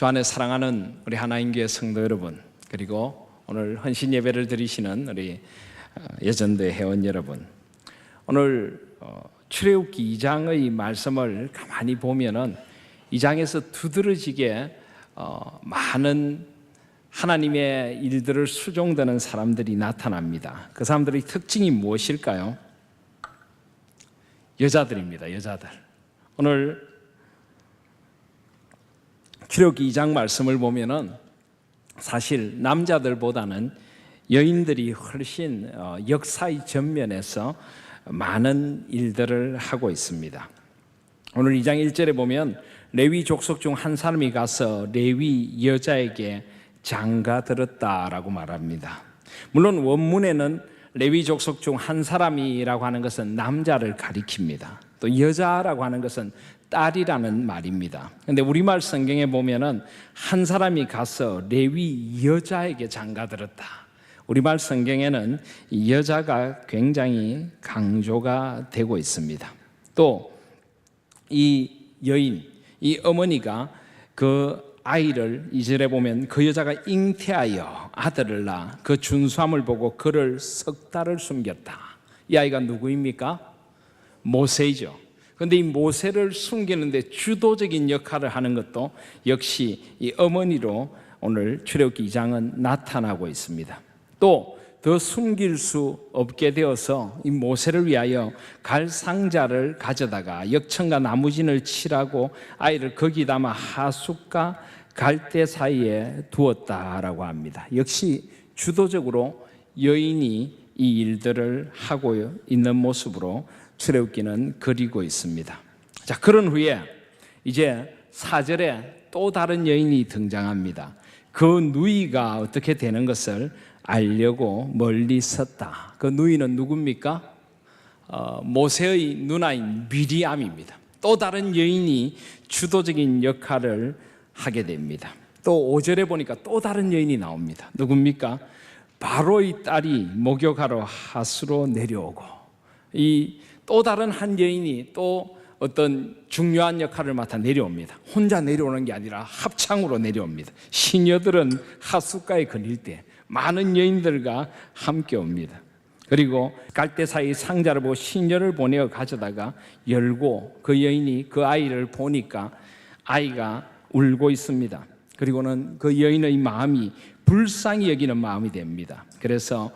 주 안에 사랑하는 우리 하나님교회 성도 여러분, 그리고 오늘 헌신 예배를 드리시는 우리 여전대 회원 여러분, 오늘 출애굽기 2장의 말씀을 가만히 보면은 2장에서 두드러지게 많은 하나님의 일들을 수종드는 사람들이 나타납니다. 그 사람들의 특징이 무엇일까요? 여자들입니다. 여자들. 오늘 출애굽기 2장 말씀을 보면은 사실 남자들보다는 여인들이 훨씬 역사의 전면에서 많은 일들을 하고 있습니다. 오늘 2장 1절에 보면 레위 족속 중 한 사람이 가서 레위 여자에게 장가들었다라고 말합니다. 물론 원문에는 레위 족속 중 한 사람이라고 하는 것은 남자를 가리킵니다. 또 여자라고 하는 것은 딸이라는 말입니다. 그런데 우리말 성경에 보면은 한 사람이 가서 레위 여자에게 장가들었다. 우리말 성경에는 여자가 굉장히 강조가 되고 있습니다. 또 이 여인, 이 어머니가 그 아이를 2절에 보면 그 여자가 잉태하여 아들을 낳아 그 준수함을 보고 그를 석 달을 숨겼다. 이 아이가 누구입니까? 모세이죠. 그런데 이 모세를 숨기는데 주도적인 역할을 하는 것도 역시 이 어머니로 오늘 출애굽기 2장은 나타나고 있습니다. 또 더 숨길 수 없게 되어서 이 모세를 위하여 갈 상자를 가져다가 역청과 나무진을 칠하고 아이를 거기 담아 하숫과 갈대 사이에 두었다라고 합니다. 역시 주도적으로 여인이 이 일들을 하고 있는 모습으로 출애굽기는 그리고 있습니다. 자, 그런 후에 이제 4절에 또 다른 여인이 등장합니다. 그 누이가 어떻게 되는 것을 알려고 멀리 섰다. 그 누이는 누굽니까? 모세의 누나인 미리암입니다. 또 다른 여인이 주도적인 역할을 하게 됩니다. 또 5절에 보니까 또 다른 여인이 나옵니다. 누굽니까? 바로의 딸이 목욕하러 하수로 내려오고, 이 또 다른 한 여인이 또 어떤 중요한 역할을 맡아 내려옵니다. 혼자 내려오는 게 아니라 합창으로 내려옵니다. 시녀들은 하숫가에 걸릴 때 많은 여인들과 함께 옵니다. 그리고 갈대 사이 상자를 보고 시녀를 보내어 가져다가 열고 그 여인이 그 아이를 보니까 아이가 울고 있습니다. 그리고는 그 여인의 마음이 불쌍히 여기는 마음이 됩니다. 그래서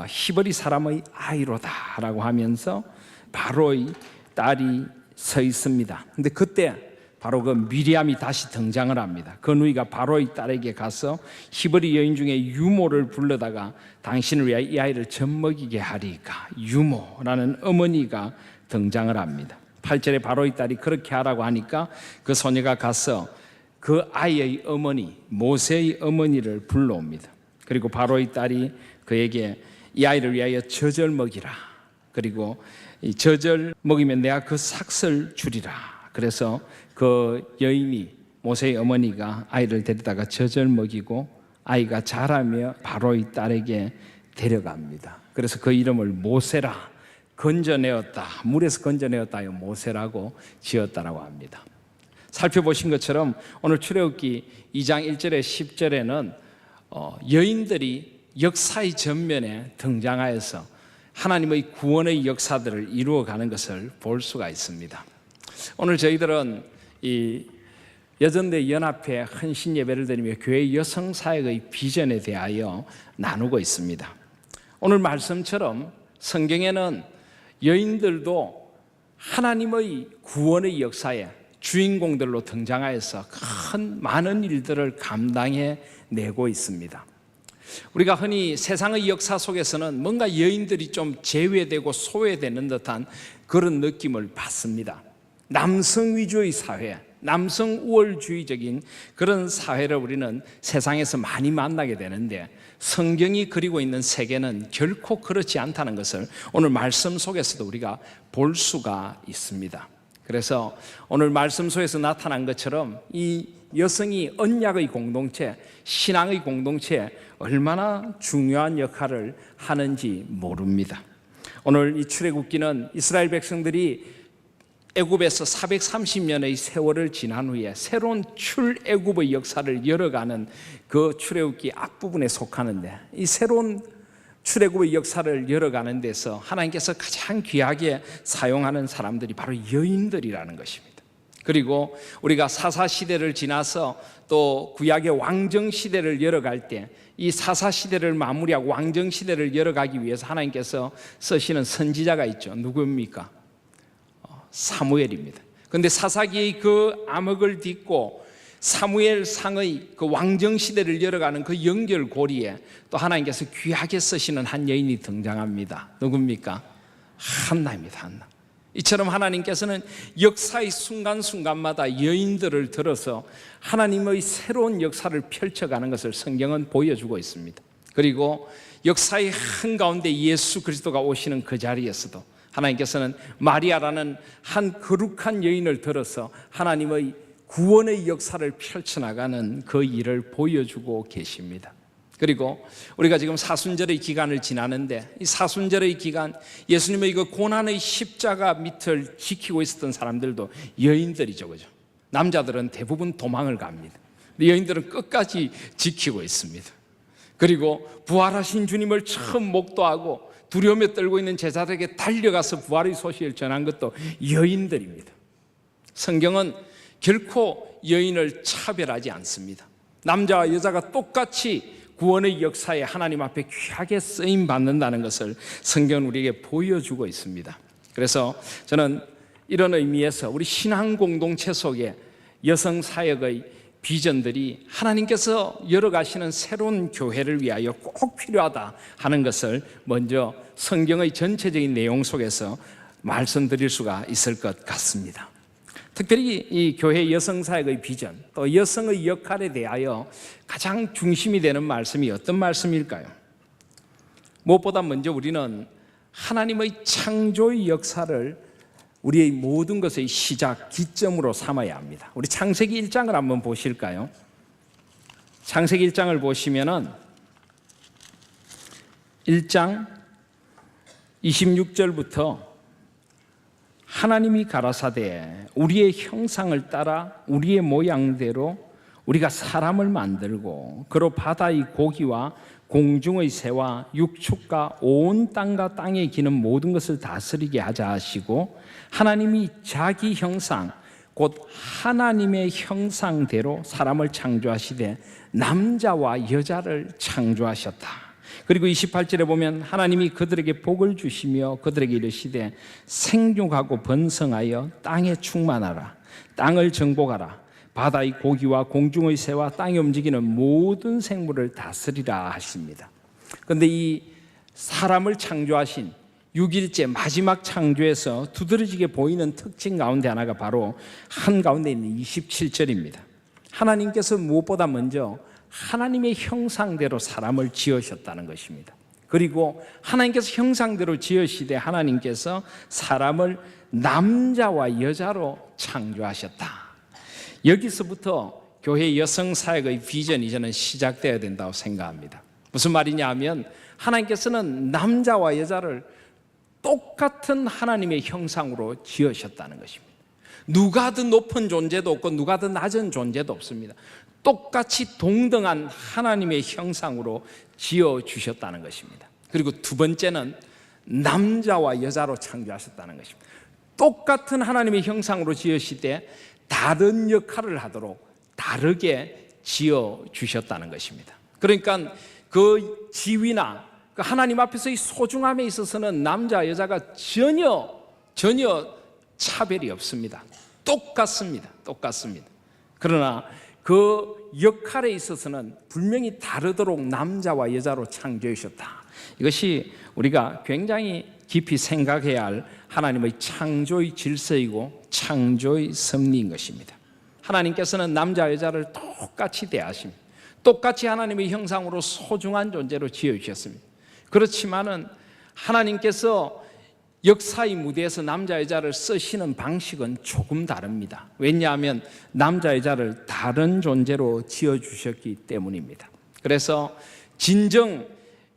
히브리 사람의 아이로다라고 하면서 바로의 딸이 서 있습니다. 근데 그때 바로 그 미리암이 다시 등장을 합니다. 그 누이가 바로의 딸에게 가서 히브리 여인 중에 유모를 불러다가 당신을 위하여 이 아이를 젖먹이게 하리까. 유모라는 어머니가 등장을 합니다. 8절에 바로의 딸이 그렇게 하라고 하니까 그 소녀가 가서 그 아이의 어머니, 모세의 어머니를 불러옵니다. 그리고 바로의 딸이 그에게 이 아이를 위하여 젖을 먹이라. 그리고 이 젖을 먹이면 내가 그 삭을 주리라. 그래서 그 여인이, 모세의 어머니가 아이를 데려다가 젖을 먹이고 아이가 자라며 바로의 딸에게 데려갑니다. 그래서 그 이름을 모세라, 건져내었다, 물에서 건져내었다 하여 모세라고 지었다라고 합니다. 살펴보신 것처럼 오늘 출애굽기 2장 1절에 10절에는 여인들이 역사의 전면에 등장하여서 하나님의 구원의 역사들을 이루어가는 것을 볼 수가 있습니다. 오늘 저희들은 이 여전대 연합회 헌신 예배를 드리며 교회 여성 사역의 비전에 대하여 나누고 있습니다. 오늘 말씀처럼 성경에는 여인들도 하나님의 구원의 역사에 주인공들로 등장하여서 많은 일들을 감당해 내고 있습니다. 우리가 흔히 세상의 역사 속에서는 뭔가 여인들이 좀 제외되고 소외되는 듯한 그런 느낌을 받습니다. 남성 위주의 사회, 남성 우월주의적인 그런 사회를 우리는 세상에서 많이 만나게 되는데 성경이 그리고 있는 세계는 결코 그렇지 않다는 것을 오늘 말씀 속에서도 우리가 볼 수가 있습니다. 그래서 오늘 말씀 속에서 나타난 것처럼 이 여성이 언약의 공동체, 신앙의 공동체에 얼마나 중요한 역할을 하는지 모릅니다. 오늘 이 출애굽기는 이스라엘 백성들이 애굽에서 430년의 세월을 지난 후에 새로운 출애굽의 역사를 열어가는 그 출애굽기 앞부분에 속하는데, 이 새로운 출애굽의 역사를 열어가는 데서 하나님께서 가장 귀하게 사용하는 사람들이 바로 여인들이라는 것입니다. 그리고 우리가 사사시대를 지나서 또 구약의 왕정시대를 열어갈 때, 이 사사시대를 마무리하고 왕정시대를 열어가기 위해서 하나님께서 쓰시는 선지자가 있죠. 누구입니까? 사무엘입니다. 그런데 사사기의 그 암흑을 딛고 사무엘상의 그 왕정시대를 열어가는 그 연결고리에 또 하나님께서 귀하게 쓰시는 한 여인이 등장합니다. 누굽니까? 한나입니다. 한나. 이처럼 하나님께서는 역사의 순간순간마다 여인들을 들어서 하나님의 새로운 역사를 펼쳐가는 것을 성경은 보여주고 있습니다. 그리고 역사의 한가운데 예수 그리스도가 오시는 그 자리에서도 하나님께서는 마리아라는 한 거룩한 여인을 들어서 하나님의 구원의 역사를 펼쳐나가는 그 일을 보여주고 계십니다. 그리고 우리가 지금 사순절의 기간을 지나는데, 이 사순절의 기간, 예수님의 그 고난의 십자가 밑을 지키고 있었던 사람들도 여인들이죠, 그죠? 남자들은 대부분 도망을 갑니다. 여인들은 끝까지 지키고 있습니다. 그리고 부활하신 주님을 처음 목도하고 두려움에 떨고 있는 제자들에게 달려가서 부활의 소식을 전한 것도 여인들입니다. 성경은 결코 여인을 차별하지 않습니다. 남자와 여자가 똑같이 구원의 역사에 하나님 앞에 귀하게 쓰임 받는다는 것을 성경은 우리에게 보여주고 있습니다. 그래서 저는 이런 의미에서 우리 신앙 공동체 속에 여성 사역의 비전들이 하나님께서 열어가시는 새로운 교회를 위하여 꼭 필요하다 하는 것을 먼저 성경의 전체적인 내용 속에서 말씀드릴 수가 있을 것 같습니다. 특별히 이 교회 여성사역의 비전, 또 여성의 역할에 대하여 가장 중심이 되는 말씀이 어떤 말씀일까요? 무엇보다 먼저 우리는 하나님의 창조의 역사를 우리의 모든 것의 시작, 기점으로 삼아야 합니다. 우리 창세기 1장을 한번 보실까요? 창세기 1장을 보시면은 1장 26절부터 하나님이 가라사대 우리의 형상을 따라 우리의 모양대로 우리가 사람을 만들고 그로 바다의 고기와 공중의 새와 육축과 온 땅과 땅에 기는 모든 것을 다스리게 하자 하시고, 하나님이 자기 형상 곧 하나님의 형상대로 사람을 창조하시되 남자와 여자를 창조하셨다. 그리고 28절에 보면 하나님이 그들에게 복을 주시며 그들에게 이르시되 생육하고 번성하여 땅에 충만하라. 땅을 정복하라. 바다의 고기와 공중의 새와 땅에 움직이는 모든 생물을 다스리라 하십니다. 그런데 이 사람을 창조하신 6일째 마지막 창조에서 두드러지게 보이는 특징 가운데 하나가 바로 한가운데 있는 27절입니다. 하나님께서 무엇보다 먼저 하나님의 형상대로 사람을 지으셨다는 것입니다. 그리고 하나님께서 형상대로 지으시되 하나님께서 사람을 남자와 여자로 창조하셨다. 여기서부터 교회 여성사역의 비전이 저는 시작되어야 된다고 생각합니다. 무슨 말이냐 하면 하나님께서는 남자와 여자를 똑같은 하나님의 형상으로 지으셨다는 것입니다. 누가 더 높은 존재도 없고 누가 더 낮은 존재도 없습니다. 똑같이 동등한 하나님의 형상으로 지어주셨다는 것입니다. 그리고 두 번째는 남자와 여자로 창조하셨다는 것입니다. 똑같은 하나님의 형상으로 지으시되 다른 역할을 하도록 다르게 지어주셨다는 것입니다. 그러니까 그 지위나 그 하나님 앞에서의 소중함에 있어서는 남자 여자가 전혀 차별이 없습니다. 똑같습니다. 그러나 그 역할에 있어서는 분명히 다르도록 남자와 여자로 창조해 주셨다. 이것이 우리가 굉장히 깊이 생각해야 할 하나님의 창조의 질서이고 창조의 섭리인 것입니다. 하나님께서는 남자 여자를 똑같이 대하십니다. 똑같이 하나님의 형상으로 소중한 존재로 지어주셨습니다. 그렇지만은 하나님께서 역사의 무대에서 남자 여자를 쓰시는 방식은 조금 다릅니다. 왜냐하면 남자 여자를 다른 존재로 지어주셨기 때문입니다. 그래서 진정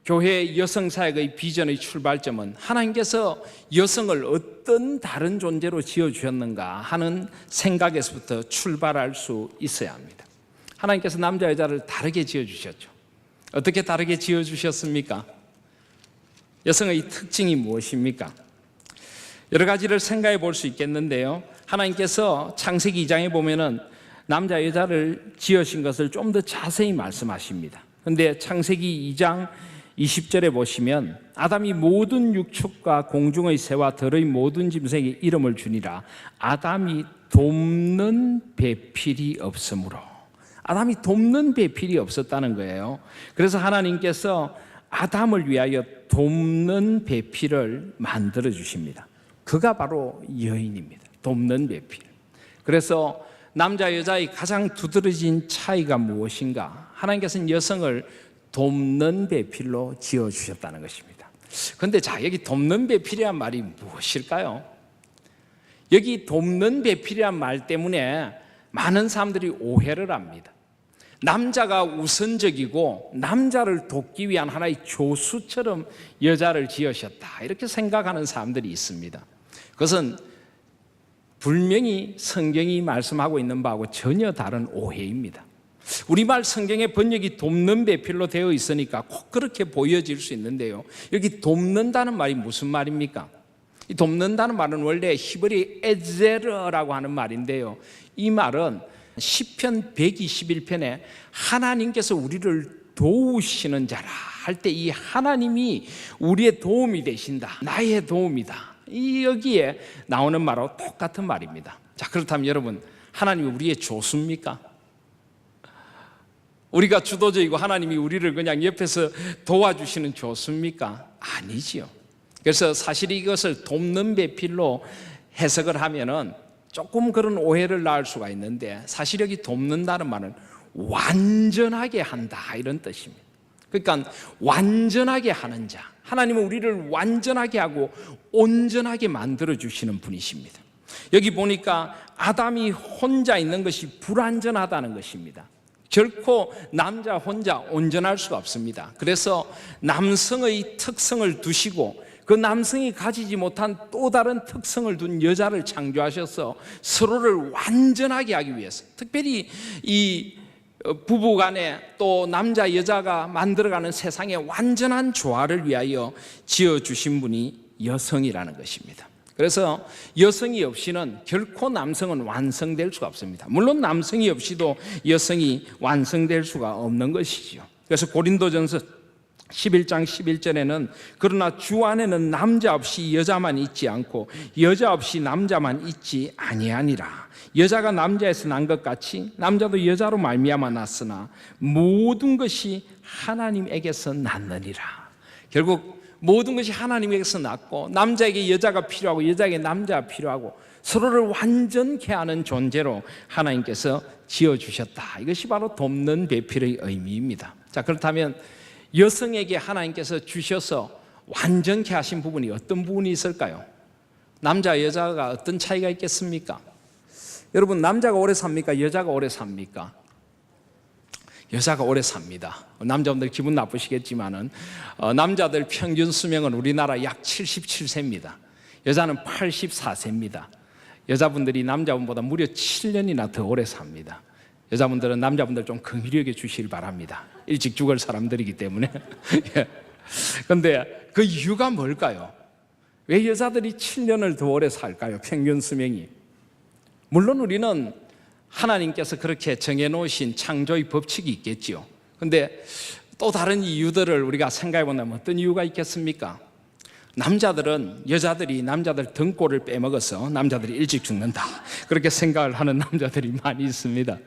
교회 여성사역의 비전의 출발점은 하나님께서 여성을 어떤 다른 존재로 지어주셨는가 하는 생각에서부터 출발할 수 있어야 합니다. 하나님께서 남자 여자를 다르게 지어주셨죠. 어떻게 다르게 지어주셨습니까? 여성의 특징이 무엇입니까? 여러 가지를 생각해 볼 수 있겠는데요, 하나님께서 창세기 2장에 보면은 남자 여자를 지으신 것을 좀 더 자세히 말씀하십니다. 그런데 창세기 2장 20절에 보시면 아담이 모든 육축과 공중의 새와 들의 모든 짐승에게 이름을 주니라. 아담이 돕는 배필이 없으므로. 아담이 돕는 배필이 없었다는 거예요. 그래서 하나님께서 아담을 위하여 돕는 배필을 만들어 주십니다. 그가 바로 여인입니다. 돕는 배필. 그래서 남자 여자의 가장 두드러진 차이가 무엇인가? 하나님께서는 여성을 돕는 배필로 지어주셨다는 것입니다. 그런데 여기 돕는 배필이란 말이 무엇일까요? 여기 돕는 배필이란 말 때문에 많은 사람들이 오해를 합니다. 남자가 우선적이고 남자를 돕기 위한 하나의 조수처럼 여자를 지으셨다, 이렇게 생각하는 사람들이 있습니다. 그것은 분명히 성경이 말씀하고 있는 바하고 전혀 다른 오해입니다. 우리말 성경의 번역이 돕는 배필로 되어 있으니까 꼭 그렇게 보여질 수 있는데요, 여기 돕는다는 말이 무슨 말입니까? 이 돕는다는 말은 원래 히브리 에제르라고 하는 말인데요, 이 말은 시편 121편에 하나님께서 우리를 도우시는 자라 할 때 이 하나님이 우리의 도움이 되신다, 나의 도움이다, 이 여기에 나오는 말하고 똑같은 말입니다. 자, 그렇다면 여러분, 하나님이 우리의 조수입니까? 우리가 주도적이고 하나님이 우리를 그냥 옆에서 도와주시는 조수입니까? 아니지요. 그래서 사실 이것을 돕는 배필로 해석을 하면은 조금 그런 오해를 낳을 수가 있는데, 사실 여기 돕는다는 말은 완전하게 한다, 이런 뜻입니다. 그러니까 완전하게 하는 자, 하나님은 우리를 완전하게 하고 온전하게 만들어 주시는 분이십니다. 여기 보니까 아담이 혼자 있는 것이 불완전하다는 것입니다. 결코 남자 혼자 온전할 수가 없습니다. 그래서 남성의 특성을 두시고 그 남성이 가지지 못한 또 다른 특성을 둔 여자를 창조하셔서 서로를 완전하게 하기 위해서, 특별히 이 부부 간에 또 남자 여자가 만들어가는 세상의 완전한 조화를 위하여 지어주신 분이 여성이라는 것입니다. 그래서 여성이 없이는 결코 남성은 완성될 수가 없습니다. 물론 남성이 없이도 여성이 완성될 수가 없는 것이죠. 그래서 고린도전서 11장 11절에는 그러나 주 안에는 남자 없이 여자만 있지 않고 여자 없이 남자만 있지 아니하니라. 여자가 남자에서 난 것 같이 남자도 여자로 말미암아 났으나 모든 것이 하나님에게서 났느니라. 결국 모든 것이 하나님에게서 났고 남자에게 여자가 필요하고 여자에게 남자가 필요하고 서로를 완전케 하는 존재로 하나님께서 지어주셨다. 이것이 바로 돕는 배필의 의미입니다. 자, 그렇다면 여성에게 하나님께서 주셔서 완전케 하신 부분이 어떤 부분이 있을까요? 남자 여자가 어떤 차이가 있겠습니까? 여러분, 남자가 오래 삽니까? 여자가 오래 삽니까? 여자가 오래 삽니다. 남자분들 기분 나쁘시겠지만은 남자들 평균 수명은 우리나라 약 77세입니다. 여자는 84세입니다. 여자분들이 남자분보다 무려 7년이나 더 오래 삽니다. 여자분들은 남자분들 좀 긍휼히 주시길 바랍니다. 일찍 죽을 사람들이기 때문에. 그런데 그 이유가 뭘까요? 왜 여자들이 7년을 더 오래 살까요? 평균 수명이. 물론 우리는 하나님께서 그렇게 정해놓으신 창조의 법칙이 있겠지요. 그런데 또 다른 이유들을 우리가 생각해 본다면 어떤 이유가 있겠습니까? 여자들이 남자들 등골을 빼먹어서 남자들이 일찍 죽는다, 그렇게 생각을 하는 남자들이 많이 있습니다.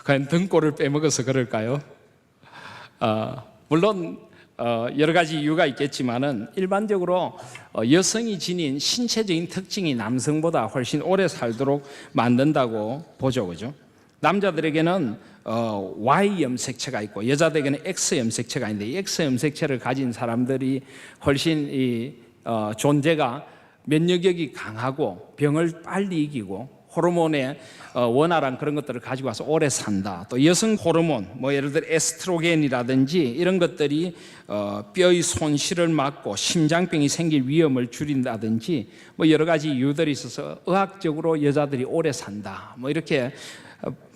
과연 등골을 빼먹어서 그럴까요? 물론 여러 가지 이유가 있겠지만은 일반적으로 여성이 지닌 신체적인 특징이 남성보다 훨씬 오래 살도록 만든다고 보죠, 그죠? 남자들에게는 Y 염색체가 있고 여자들에게는 X 염색체가 있는데 이 X 염색체를 가진 사람들이 훨씬 존재가 면역력이 강하고 병을 빨리 이기고 호르몬의 원활한 그런 것들을 가지고 와서 오래 산다. 또 여성 호르몬, 뭐 예를 들어 에스트로겐이라든지 이런 것들이 뼈의 손실을 막고 심장병이 생길 위험을 줄인다든지 뭐 여러 가지 이유들이 있어서 의학적으로 여자들이 오래 산다. 뭐 이렇게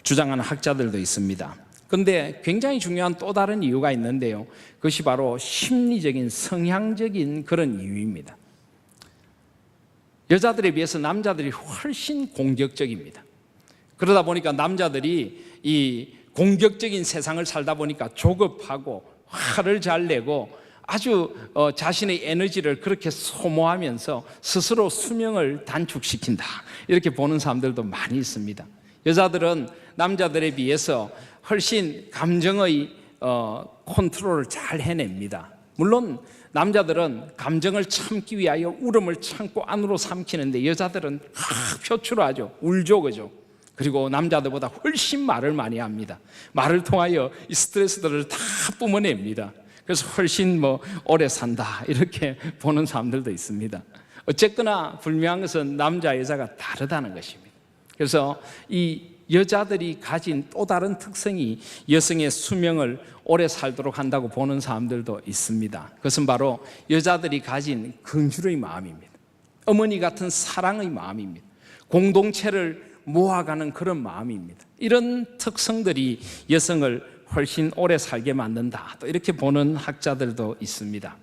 주장하는 학자들도 있습니다. 그런데 굉장히 중요한 또 다른 이유가 있는데요. 그것이 바로 심리적인 성향적인 그런 이유입니다. 여자들에 비해서 남자들이 훨씬 공격적입니다. 그러다 보니까 남자들이 이 공격적인 세상을 살다 보니까 조급하고 화를 잘 내고 아주 자신의 에너지를 그렇게 소모하면서 스스로 수명을 단축시킨다. 이렇게 보는 사람들도 많이 있습니다. 여자들은 남자들에 비해서 훨씬 감정의 컨트롤을 잘 해냅니다. 물론 남자들은 감정을 참기 위하여 울음을 참고 안으로 삼키는데 여자들은 표출하죠. 울죠, 그죠? 그리고 남자들보다 훨씬 말을 많이 합니다. 말을 통하여 이 스트레스들을 다 뿜어냅니다. 그래서 훨씬 오래 산다 이렇게 보는 사람들도 있습니다. 어쨌거나 분명한 것은 남자 여자가 다르다는 것입니다. 그래서 이 여자들이 가진 또 다른 특성이 여성의 수명을 오래 살도록 한다고 보는 사람들도 있습니다. 그것은 바로 여자들이 가진 긍휼의 마음입니다. 어머니 같은 사랑의 마음입니다. 공동체를 모아가는 그런 마음입니다. 이런 특성들이 여성을 훨씬 오래 살게 만든다. 또 이렇게 보는 학자들도 있습니다.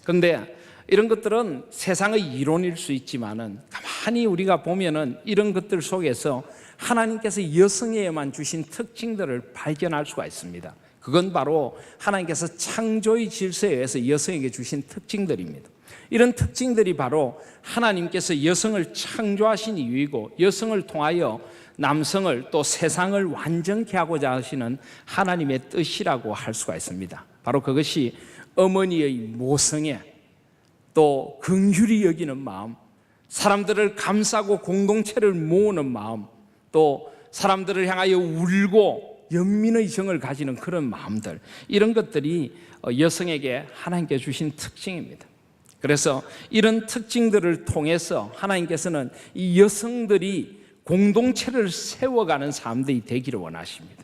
그런데 이런 것들은 세상의 이론일 수 있지만은 가만히 우리가 보면은 이런 것들 속에서 하나님께서 여성에게만 주신 특징들을 발견할 수가 있습니다. 그건 바로 하나님께서 창조의 질서에 의해서 여성에게 주신 특징들입니다. 이런 특징들이 바로 하나님께서 여성을 창조하신 이유이고 여성을 통하여 남성을 또 세상을 완전케 하고자 하시는 하나님의 뜻이라고 할 수가 있습니다. 바로 그것이 어머니의 모성애, 또 긍휼히 여기는 마음, 사람들을 감싸고 공동체를 모으는 마음, 또 사람들을 향하여 울고 연민의 정을 가지는 그런 마음들, 이런 것들이 여성에게 하나님께 주신 특징입니다. 그래서 이런 특징들을 통해서 하나님께서는 이 여성들이 공동체를 세워가는 사람들이 되기를 원하십니다.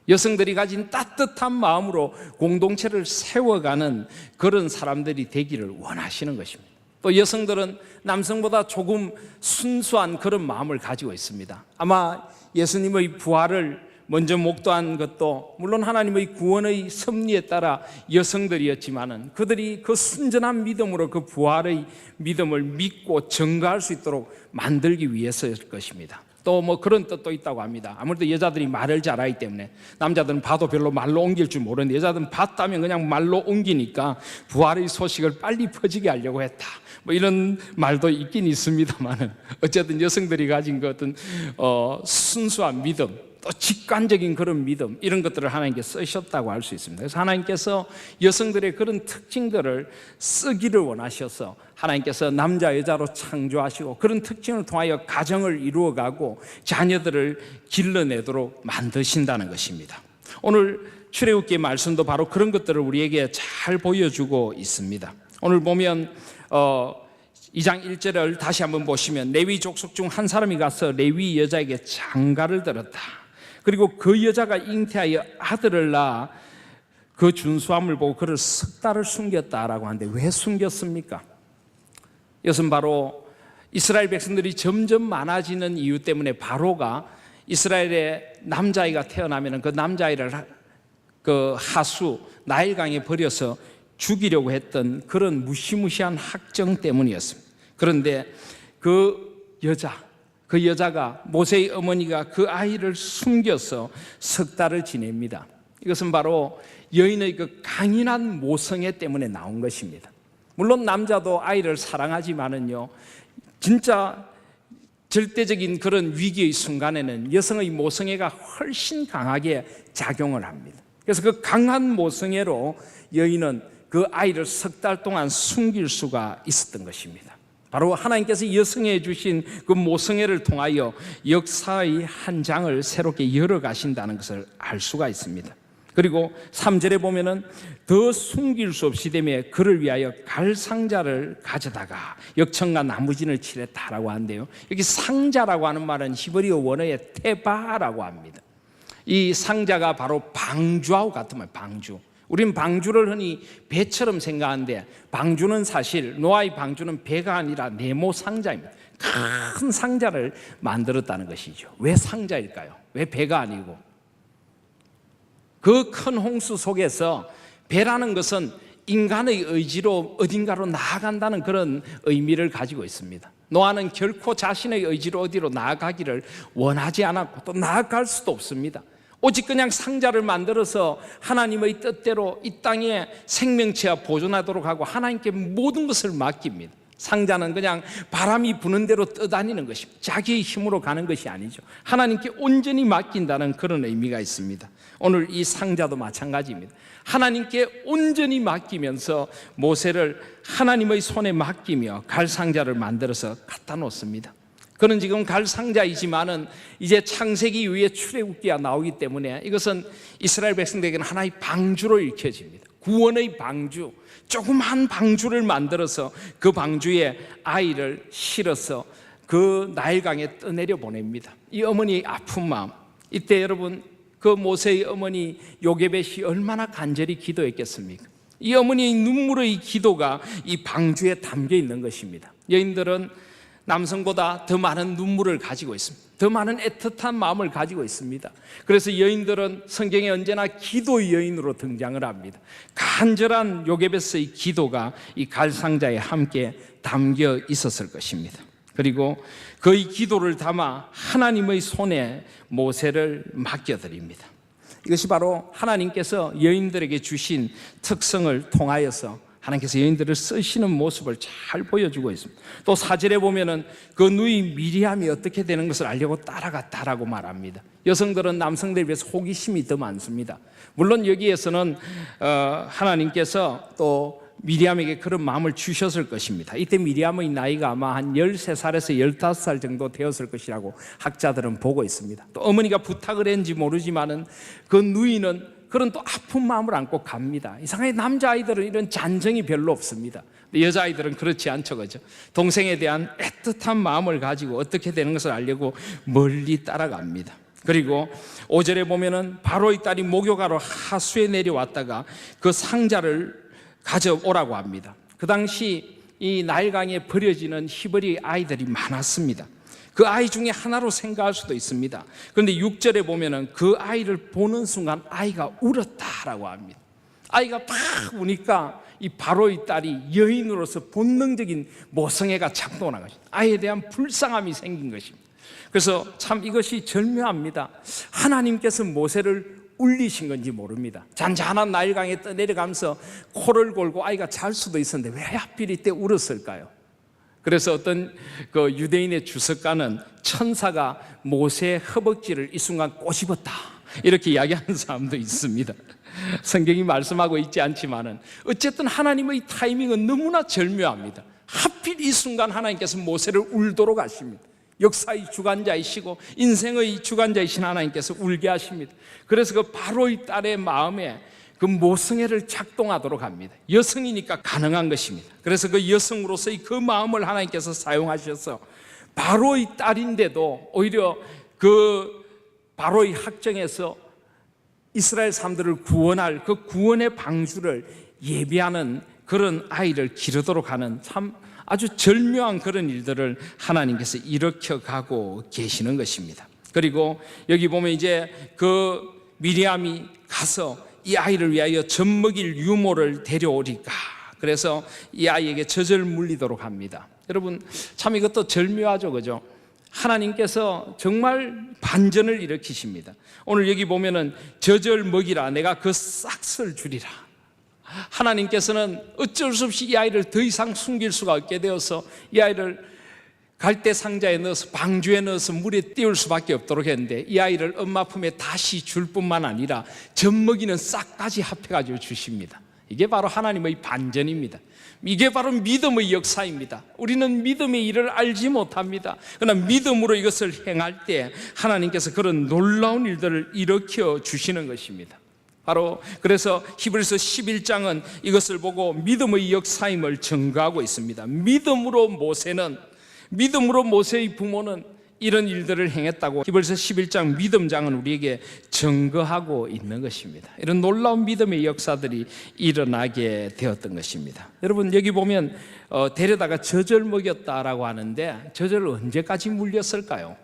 여성들이 가진 따뜻한 마음으로 공동체를 세워가는 그런 사람들이 되기를 원하시는 것입니다. 또 여성들은 남성보다 조금 순수한 그런 마음을 가지고 있습니다. 아마 예수님의 부활을 먼저 목도한 것도 물론 하나님의 구원의 섭리에 따라 여성들이었지만은 그들이 그 순전한 믿음으로 그 부활의 믿음을 믿고 증거할 수 있도록 만들기 위해서일 것입니다. 또 그런 뜻도 있다고 합니다. 아무래도 여자들이 말을 잘하기 때문에 남자들은 봐도 별로 말로 옮길 줄 모르는데 여자들은 봤다면 그냥 말로 옮기니까 부활의 소식을 빨리 퍼지게 하려고 했다. 이런 말도 있긴 있습니다만은 어쨌든 여성들이 가진 그 어떤 순수한 믿음, 또 직관적인 그런 믿음, 이런 것들을 하나님께 쓰셨다고 할 수 있습니다. 그래서 하나님께서 여성들의 그런 특징들을 쓰기를 원하셔서 하나님께서 남자 여자로 창조하시고 그런 특징을 통하여 가정을 이루어가고 자녀들을 길러내도록 만드신다는 것입니다. 오늘 출애굽기 말씀도 바로 그런 것들을 우리에게 잘 보여주고 있습니다. 오늘 보면 2장 1절을 다시 한번 보시면 레위 족속 중 한 사람이 가서 레위 여자에게 장가를 들었다. 그리고 그 여자가 잉태하여 아들을 낳아 그 준수함을 보고 그를 석 달을 숨겼다라고 하는데 왜 숨겼습니까? 이것은 바로 이스라엘 백성들이 점점 많아지는 이유 때문에 바로가 이스라엘의 남자아이가 태어나면 그 남자아이를 그 하수 나일강에 버려서 죽이려고 했던 그런 무시무시한 학정 때문이었습니다. 그런데 그 여자가 모세의 어머니가 그 아이를 숨겨서 석 달을 지냅니다. 이것은 바로 여인의 그 강인한 모성애 때문에 나온 것입니다. 물론 남자도 아이를 사랑하지만은요, 진짜 절대적인 그런 위기의 순간에는 여성의 모성애가 훨씬 강하게 작용을 합니다. 그래서 그 강한 모성애로 여인은 그 아이를 석 달 동안 숨길 수가 있었던 것입니다. 바로 하나님께서 여성에 주신 그 모성애를 통하여 역사의 한 장을 새롭게 열어가신다는 것을 알 수가 있습니다. 그리고 3절에 보면은 더 숨길 수 없이 되며 그를 위하여 갈상자를 가져다가 역청과 나무진을 칠했다라고 하는데요, 여기 상자라고 하는 말은 히브리어 원어의 테바라고 합니다. 이 상자가 바로 방주하고 같은 말, 방주. 우린 방주를 흔히 배처럼 생각하는데, 방주는 사실 노아의 방주는 배가 아니라 네모 상자입니다. 큰 상자를 만들었다는 것이죠. 왜 상자일까요? 왜 배가 아니고? 그 큰 홍수 속에서 배라는 것은 인간의 의지로 어딘가로 나아간다는 그런 의미를 가지고 있습니다. 노아는 결코 자신의 의지로 어디로 나아가기를 원하지 않았고 또 나아갈 수도 없습니다. 오직 그냥 상자를 만들어서 하나님의 뜻대로 이 땅에 생명체와 보존하도록 하고 하나님께 모든 것을 맡깁니다. 상자는 그냥 바람이 부는 대로 떠다니는 것입니다. 자기의 힘으로 가는 것이 아니죠. 하나님께 온전히 맡긴다는 그런 의미가 있습니다. 오늘 이 상자도 마찬가지입니다. 하나님께 온전히 맡기면서 모세를 하나님의 손에 맡기며 갈상자를 만들어서 갖다 놓습니다. 그는 지금 갈상자이지만은 이제 창세기 이후에 출애굽기가 나오기 때문에 이것은 이스라엘 백성들에게는 하나의 방주로 읽혀집니다. 구원의 방주, 조그만 방주를 만들어서 그 방주에 아이를 실어서 그 나일강에 떠내려 보냅니다. 이 어머니의 아픈 마음, 이때 여러분 그 모세의 어머니 요게벳이 얼마나 간절히 기도했겠습니까? 이 어머니의 눈물의 기도가 이 방주에 담겨 있는 것입니다. 여인들은 남성보다 더 많은 눈물을 가지고 있습니다. 더 많은 애틋한 마음을 가지고 있습니다. 그래서 여인들은 성경에 언제나 기도의 여인으로 등장을 합니다. 간절한 요게벳의 기도가 이 갈상자에 함께 담겨 있었을 것입니다. 그리고 그의 기도를 담아 하나님의 손에 모세를 맡겨드립니다. 이것이 바로 하나님께서 여인들에게 주신 특성을 통하여서 하나님께서 여인들을 쓰시는 모습을 잘 보여주고 있습니다. 또 4절에 보면은 그 누이 미리암이 어떻게 되는 것을 알려고 따라갔다라고 말합니다. 여성들은 남성들에 비해서 호기심이 더 많습니다. 물론 여기에서는 하나님께서 또 미리암에게 그런 마음을 주셨을 것입니다. 이때 미리암의 나이가 아마 한 13살에서 15살 정도 되었을 것이라고 학자들은 보고 있습니다. 또 어머니가 부탁을 했는지 모르지만은 그 누이는 그런 또 아픈 마음을 안고 갑니다. 이상하게 남자아이들은 이런 잔정이 별로 없습니다. 여자아이들은 그렇지 않죠, 그죠? 동생에 대한 애틋한 마음을 가지고 어떻게 되는 것을 알려고 멀리 따라갑니다. 그리고 5절에 보면은 바로의 딸이 목욕하러 하수에 내려왔다가 그 상자를 가져오라고 합니다. 그 당시 이 나일강에 버려지는 히브리 아이들이 많았습니다. 그 아이 중에 하나로 생각할 수도 있습니다. 그런데 6절에 보면은 그 아이를 보는 순간 아이가 울었다라고 합니다. 아이가 팍 우니까 이 바로의 딸이 여인으로서 본능적인 모성애가 작동한 것입니다. 아이에 대한 불쌍함이 생긴 것입니다. 그래서 참 이것이 절묘합니다. 하나님께서 모세를 울리신 건지 모릅니다. 잔잔한 나일강에 떠내려가면서 코를 골고 아이가 잘 수도 있었는데 왜 하필 이때 울었을까요? 그래서 어떤 그 유대인의 주석가는 천사가 모세의 허벅지를 이 순간 꼬집었다 이렇게 이야기하는 사람도 있습니다. 성경이 말씀하고 있지 않지만은 어쨌든 하나님의 타이밍은 너무나 절묘합니다. 하필 이 순간 하나님께서 모세를 울도록 하십니다. 역사의 주관자이시고 인생의 주관자이신 하나님께서 울게 하십니다. 그래서 그 바로의 딸의 마음에 그 모성애를 작동하도록 합니다. 여성이니까 가능한 것입니다. 그래서 그 여성으로서의 그 마음을 하나님께서 사용하셔서 바로의 딸인데도 오히려 그 바로의 학정에서 이스라엘 사람들을 구원할 그 구원의 방주를 예비하는 그런 아이를 기르도록 하는 참 아주 절묘한 그런 일들을 하나님께서 일으켜가고 계시는 것입니다. 그리고 여기 보면 이제 그 미리암이 가서 이 아이를 위하여 젖먹일 유모를 데려오리까 그래서 이 아이에게 젖을 물리도록 합니다. 여러분 참 이것도 절묘하죠, 그죠? 하나님께서 정말 반전을 일으키십니다. 오늘 여기 보면은 젖을 먹이라 내가 그 싹을 주리라. 하나님께서는 어쩔 수 없이 이 아이를 더 이상 숨길 수가 없게 되어서 이 아이를 갈대 상자에 넣어서 방주에 넣어서 물에 띄울 수밖에 없도록 했는데 이 아이를 엄마 품에 다시 줄 뿐만 아니라 젖먹이는 싹까지 합해가지고 주십니다. 이게 바로 하나님의 반전입니다. 이게 바로 믿음의 역사입니다. 우리는 믿음의 일을 알지 못합니다. 그러나 믿음으로 이것을 행할 때 하나님께서 그런 놀라운 일들을 일으켜 주시는 것입니다. 바로 그래서 히브리서 11장은 이것을 보고 믿음의 역사임을 증거하고 있습니다. 믿음으로 모세의 부모는 이런 일들을 행했다고 히브리서 11장 믿음장은 우리에게 증거하고 있는 것입니다. 이런 놀라운 믿음의 역사들이 일어나게 되었던 것입니다. 여러분 여기 보면 데려다가 젖을 먹였다라고 하는데 젖을 언제까지 물렸을까요?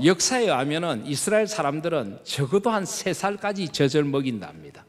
역사에 의하면 이스라엘 사람들은 적어도 한 3살까지 젖을 먹인답니다.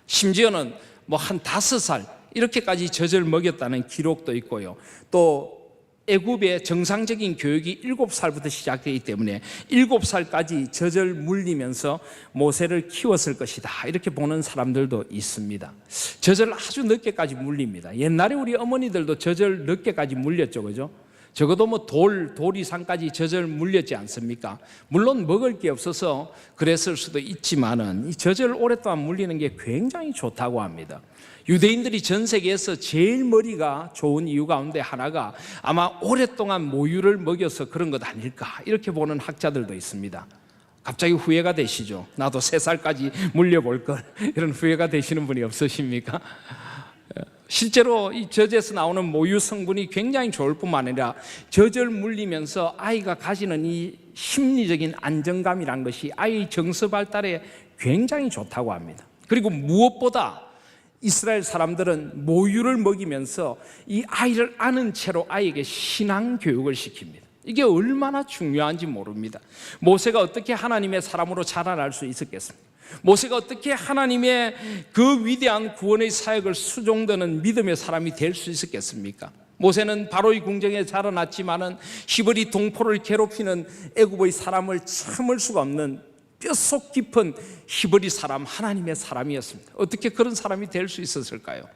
심지어는 한 5살 이렇게까지 젖을 먹였다는 기록도 있고요. 또 애굽의 정상적인 교육이 7살부터 시작되기 때문에 7살까지 젖을 물리면서 모세를 키웠을 것이다 이렇게 보는 사람들도 있습니다. 젖을 아주 늦게까지 물립니다. 옛날에 우리 어머니들도 젖을 늦게까지 물렸죠, 그죠? 적어도 돌 이상까지 젖을 물렸지 않습니까? 물론 먹을 게 없어서 그랬을 수도 있지만은 이 젖을 오랫동안 물리는 게 굉장히 좋다고 합니다. 유대인들이 전 세계에서 제일 머리가 좋은 이유 가운데 하나가 아마 오랫동안 모유를 먹여서 그런 것 아닐까 이렇게 보는 학자들도 있습니다. 갑자기 후회가 되시죠? 나도 3살까지 물려볼 걸 이런 후회가 되시는 분이 없으십니까? 실제로 이 젖에서 나오는 모유 성분이 굉장히 좋을 뿐만 아니라 젖을 물리면서 아이가 가지는 이 심리적인 안정감이란 것이 아이의 정서 발달에 굉장히 좋다고 합니다. 그리고 무엇보다 이스라엘 사람들은 모유를 먹이면서 이 아이를 아는 채로 아이에게 신앙 교육을 시킵니다. 이게 얼마나 중요한지 모릅니다. 모세가 어떻게 하나님의 사람으로 자라날 수 있었겠습니까? 모세가 어떻게 하나님의 그 위대한 구원의 사역을 수종드는 믿음의 사람이 될 수 있었겠습니까? 모세는 바로의 궁정에 자라났지만은 히브리 동포를 괴롭히는 애굽의 사람을 참을 수가 없는 뼛속 깊은 히브리 사람, 하나님의 사람이었습니다. 어떻게 그런 사람이 될 수 있었을까요?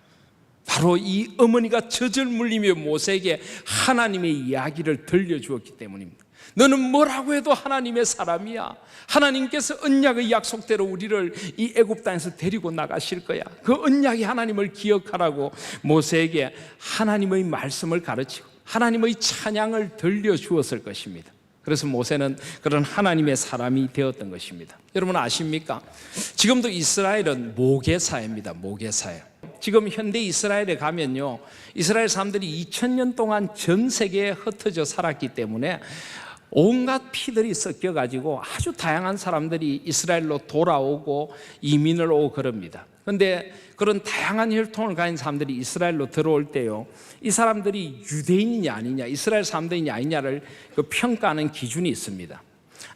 바로 이 어머니가 젖을 물리며 모세에게 하나님의 이야기를 들려주었기 때문입니다. 너는 뭐라고 해도 하나님의 사람이야. 하나님께서 언약의 약속대로 우리를 이 애굽 땅에서 데리고 나가실 거야. 그 언약이 하나님을 기억하라고 모세에게 하나님의 말씀을 가르치고 하나님의 찬양을 들려주었을 것입니다. 그래서 모세는 그런 하나님의 사람이 되었던 것입니다. 여러분 아십니까? 지금도 이스라엘은 모계사회입니다. 모계사회. 지금 현대 이스라엘에 가면요, 이스라엘 사람들이 2000년 동안 전 세계에 흩어져 살았기 때문에 온갖 피들이 섞여가지고 아주 다양한 사람들이 이스라엘로 돌아오고 이민을 오고 그럽니다. 그런데 그런 다양한 혈통을 가진 사람들이 이스라엘로 들어올 때요, 이 사람들이 유대인이냐 아니냐, 이스라엘 사람들이냐 아니냐를 평가하는 기준이 있습니다.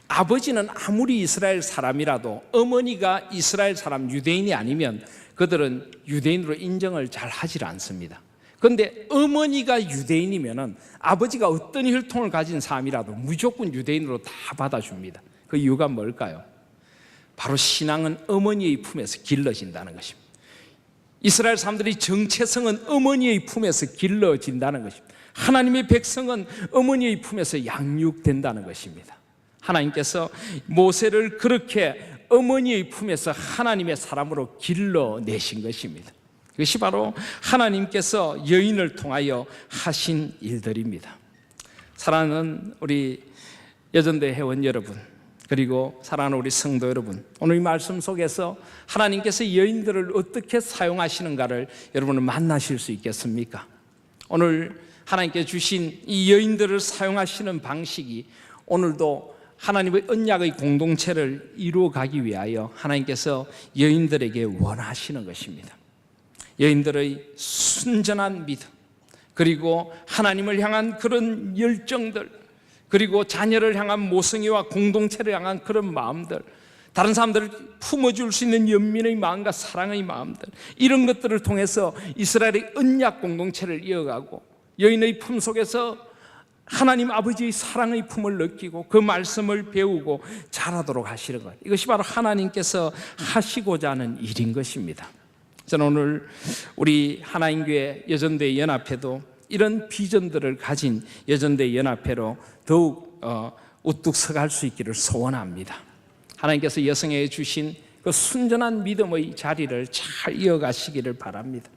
아버지는 아무리 이스라엘 사람이라도 어머니가 이스라엘 사람 유대인이 아니면 그들은 유대인으로 인정을 잘 하질 않습니다. 그런데 어머니가 유대인이면 아버지가 어떤 혈통을 가진 사람이라도 무조건 유대인으로 다 받아줍니다. 그 이유가 뭘까요? 바로 신앙은 어머니의 품에서 길러진다는 것입니다. 이스라엘 사람들의 정체성은 어머니의 품에서 길러진다는 것입니다. 하나님의 백성은 어머니의 품에서 양육된다는 것입니다. 하나님께서 모세를 그렇게 어머니의 품에서 하나님의 사람으로 길러내신 것입니다. 그것이 바로 하나님께서 여인을 통하여 하신 일들입니다. 사랑하는 우리 여전대 회원 여러분, 그리고 사랑하는 우리 성도 여러분, 오늘 이 말씀 속에서 하나님께서 여인들을 어떻게 사용하시는가를 여러분은 만나실 수 있겠습니까? 오늘 하나님께 주신 이 여인들을 사용하시는 방식이 오늘도 하나님의 언약의 공동체를 이루어가기 위하여 하나님께서 여인들에게 원하시는 것입니다. 여인들의 순전한 믿음, 그리고 하나님을 향한 그런 열정들, 그리고 자녀를 향한 모성애와 공동체를 향한 그런 마음들, 다른 사람들을 품어줄 수 있는 연민의 마음과 사랑의 마음들, 이런 것들을 통해서 이스라엘의 언약 공동체를 이어가고 여인의 품 속에서 하나님 아버지의 사랑의 품을 느끼고 그 말씀을 배우고 자라도록 하시는 것, 이것이 바로 하나님께서 하시고자 하는 일인 것입니다. 저는 오늘 우리 하나님교회 여전대 연합회도 이런 비전들을 가진 여전대 연합회로 더욱 우뚝 서갈 수 있기를 소원합니다. 하나님께서 여성에게 주신 그 순전한 믿음의 자리를 잘 이어가시기를 바랍니다.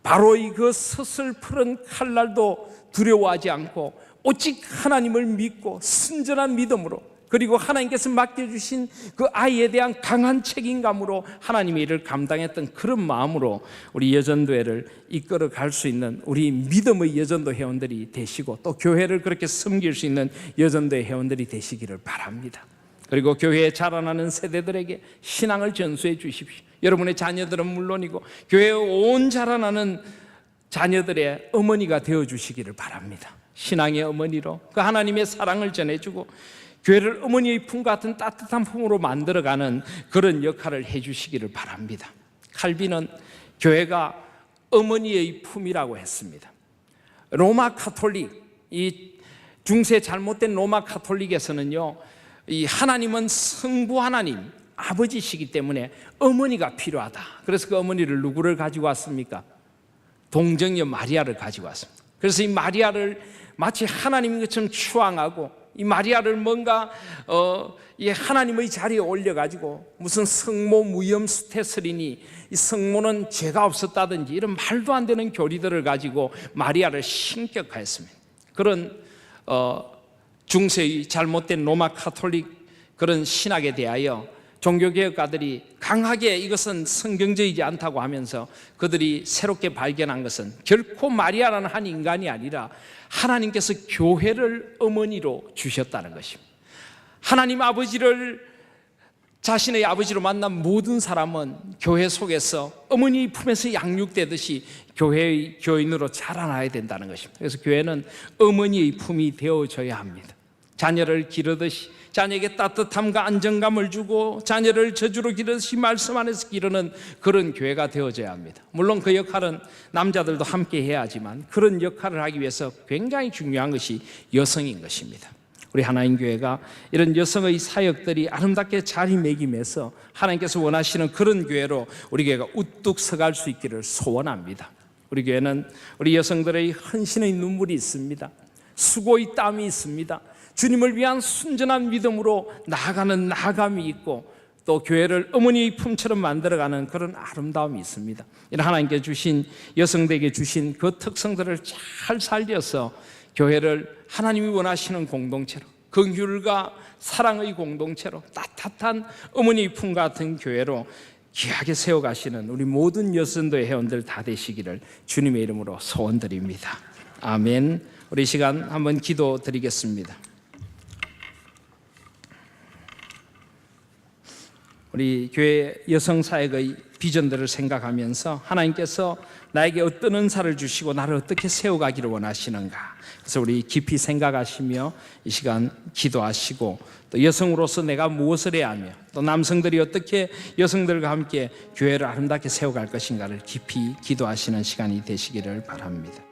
바로 이 그 서슬푸른 칼날도 두려워하지 않고 오직 하나님을 믿고 순전한 믿음으로 그리고 하나님께서 맡겨주신 그 아이에 대한 강한 책임감으로 하나님의 일을 감당했던 그런 마음으로 우리 여전도회를 이끌어 갈 수 있는 우리 믿음의 여전도 회원들이 되시고, 또 교회를 그렇게 섬길 수 있는 여전도회 회원들이 되시기를 바랍니다. 그리고 교회에 자라나는 세대들에게 신앙을 전수해 주십시오. 여러분의 자녀들은 물론이고 교회에 온 자라나는 자녀들의 어머니가 되어주시기를 바랍니다. 신앙의 어머니로 그 하나님의 사랑을 전해주고 교회를 어머니의 품 같은 따뜻한 품으로 만들어가는 그런 역할을 해주시기를 바랍니다. 칼빈은 교회가 어머니의 품이라고 했습니다. 로마 카톨릭, 이 중세 잘못된 로마 카톨릭에서는요, 이 하나님은 성부 하나님, 아버지시기 때문에 어머니가 필요하다. 그래서 그 어머니를 누구를 가지고 왔습니까? 동정녀 마리아를 가지고 왔습니다. 그래서 이 마리아를 마치 하나님인 것처럼 추앙하고, 이 마리아를 뭔가 이 하나님의 자리에 올려가지고 무슨 성모 무염수태스리니 이 성모는 죄가 없었다든지 이런 말도 안 되는 교리들을 가지고 마리아를 신격화했습니다. 그런 중세의 잘못된 로마 카톨릭 그런 신학에 대하여 종교개혁가들이 강하게 이것은 성경적이지 않다고 하면서 그들이 새롭게 발견한 것은 결코 마리아라는 한 인간이 아니라 하나님께서 교회를 어머니로 주셨다는 것입니다. 하나님 아버지를 자신의 아버지로 만난 모든 사람은 교회 속에서 어머니 품에서 양육되듯이 교회의 교인으로 자라나야 된다는 것입니다. 그래서 교회는 어머니의 품이 되어줘야 합니다. 자녀를 기르듯이 자녀에게 따뜻함과 안정감을 주고 자녀를 저주로 기르듯이 말씀 안에서 기르는 그런 교회가 되어져야 합니다. 물론 그 역할은 남자들도 함께 해야 하지만 그런 역할을 하기 위해서 굉장히 중요한 것이 여성인 것입니다. 우리 하나님 교회가 이런 여성의 사역들이 아름답게 자리매김해서 하나님께서 원하시는 그런 교회로 우리 교회가 우뚝 서갈 수 있기를 소원합니다. 우리 교회는 우리 여성들의 헌신의 눈물이 있습니다. 수고의 땀이 있습니다. 주님을 위한 순전한 믿음으로 나아가는 나아감이 있고, 또 교회를 어머니의 품처럼 만들어가는 그런 아름다움이 있습니다. 이런 하나님께 주신, 여성들에게 주신 그 특성들을 잘 살려서 교회를 하나님이 원하시는 공동체로, 긍휼과 사랑의 공동체로, 따뜻한 어머니의 품 같은 교회로 귀하게 세워가시는 우리 모든 여전도회 회원들 다 되시기를 주님의 이름으로 소원드립니다. 아멘. 우리 이 시간 한번 기도 드리겠습니다. 우리 교회 여성사역의 비전들을 생각하면서 하나님께서 나에게 어떤 은사를 주시고 나를 어떻게 세워가기를 원하시는가, 그래서 우리 깊이 생각하시며 이 시간 기도하시고, 또 여성으로서 내가 무엇을 해야 하며 또 남성들이 어떻게 여성들과 함께 교회를 아름답게 세워갈 것인가를 깊이 기도하시는 시간이 되시기를 바랍니다.